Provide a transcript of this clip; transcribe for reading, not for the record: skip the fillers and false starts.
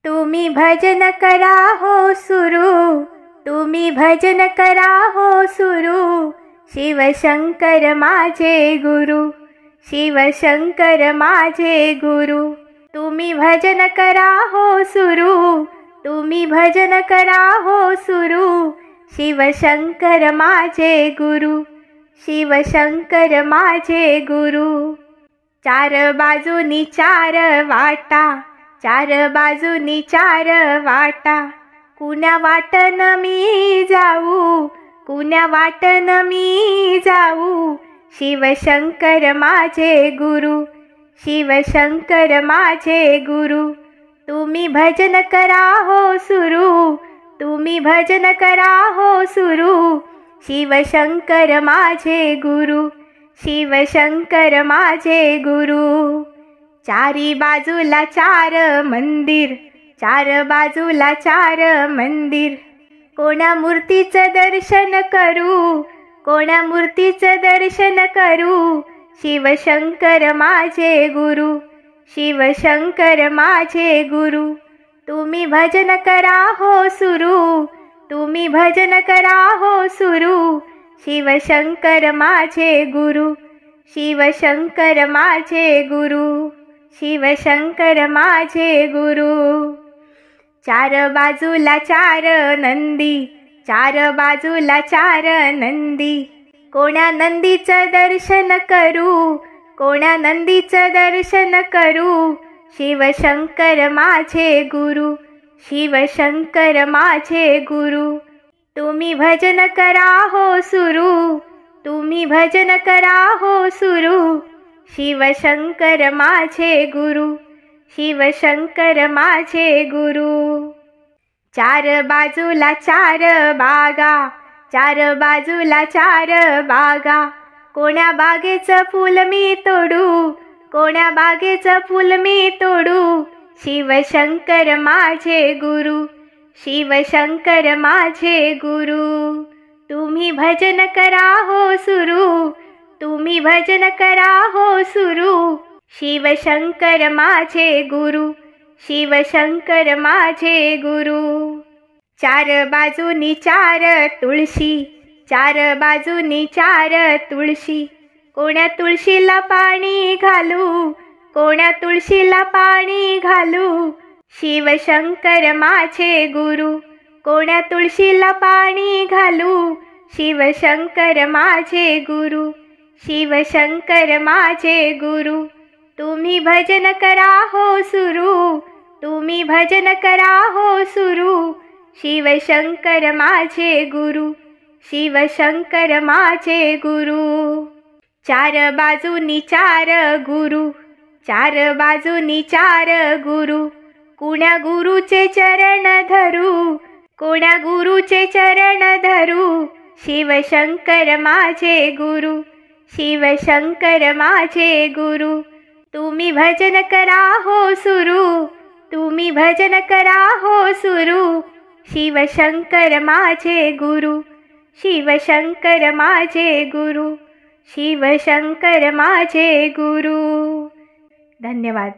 तुम्ही भजन करा हो सुरू, तुम्ही भजन करा हो सुरू, शिवशंकर माझे गुरु, शिवशंकर माझे गुरु. तुम्ही भजन करा हो सुरू, तुम्ही भजन करा हो सुरू, शिवशंकर माझे गुरु, शिवशंकर माझे गुरु. चार बाजूनी चार वाटा, चार बाजूनी चार वाटा, कुण्या वाटन मी जाऊ, कुण्या वाटन मी जाऊ, शिवशंकर माझे गुरु, शिवशंकर माझे गुरु. तुम्ही भजन करा हो सुरू, तुम्ही भजन करा हो सुरू, शिवशंकर माझे गुरु, शिवशंकर माझे गुरु. चारी बाजूला चार मंदिर, चार बाजूला चार मंदिर, कोणा मूर्तीचं दर्शन करू, कोणा मूर्तीचं दर्शन करू, शिवशंकर माझे गुरु, शिवशंकर माझे गुरु. तुम्ही भजन करा हो सुरू, तुम्ही भजन करा हो सुरू, शिवशंकर माझे गुरु, शिवशंकर माझे गुरु, शिवशंकर माझे गुरु. चार बाजूला चार नंदी, चार बाजूला चार नंदी, कोण्या नंदीचं दर्शन करू, कोण्या नंदीचं दर्शन करू, शिवशंकर माझे गुरु, शिवशंकर माझे गुरु. तुम्ही भजन करा हो सुरू, तुम्ही भजन करा हो सुरू, शिवशंकर माझे गुरु, शिवशंकर माझे गुरु. चार बाजूला चार बागा, चार बाजूला चार बागा, कोण्या बागेचं फूल मी तोडू, कोण्या बागेचं फूल मी तोडू, शिवशंकर माझे गुरु, शिवशंकर माझे गुरु. तुम्ही भजन करा हो सुरू, तुम्ही भजन करा हो सुरू, शिवशंकर माझे गुरु, शिवशंकर माझे गुरु. चार बाजूनी चार तुळशी, चार बाजूनी चार तुळशी, कोण्या तुळशीला पाणी घालू, कोण्या तुळशीला पाणी घालू, शिवशंकर माझे गुरु, कोण्या तुळशीला पाणी घालू, शिवशंकर माझे गुरु, शिवशंकर माझे गुरु. तुम्ही भजन करा हो सुरू, तुम्ही भजन करा हो सुरू, शिवशंकर माझे गुरु, शिवशंकर माझे गुरु. चार बाजूनी चार गुरु, चार बाजूनी चार गुरु, कुण्या गुरुचे चरण धरू, कोण्या गुरुचे चरण धरू, शिवशंकर माझे गुरु, शिवशंकर माझे गुरु. तुम्ही भजन करा हो सुरू, तुम्ही भजन करा हो सुरू, शिवशंकर माझे गुरु, शिवशंकर माझे गुरु, शिवशंकर माझे गुरु. धन्यवाद.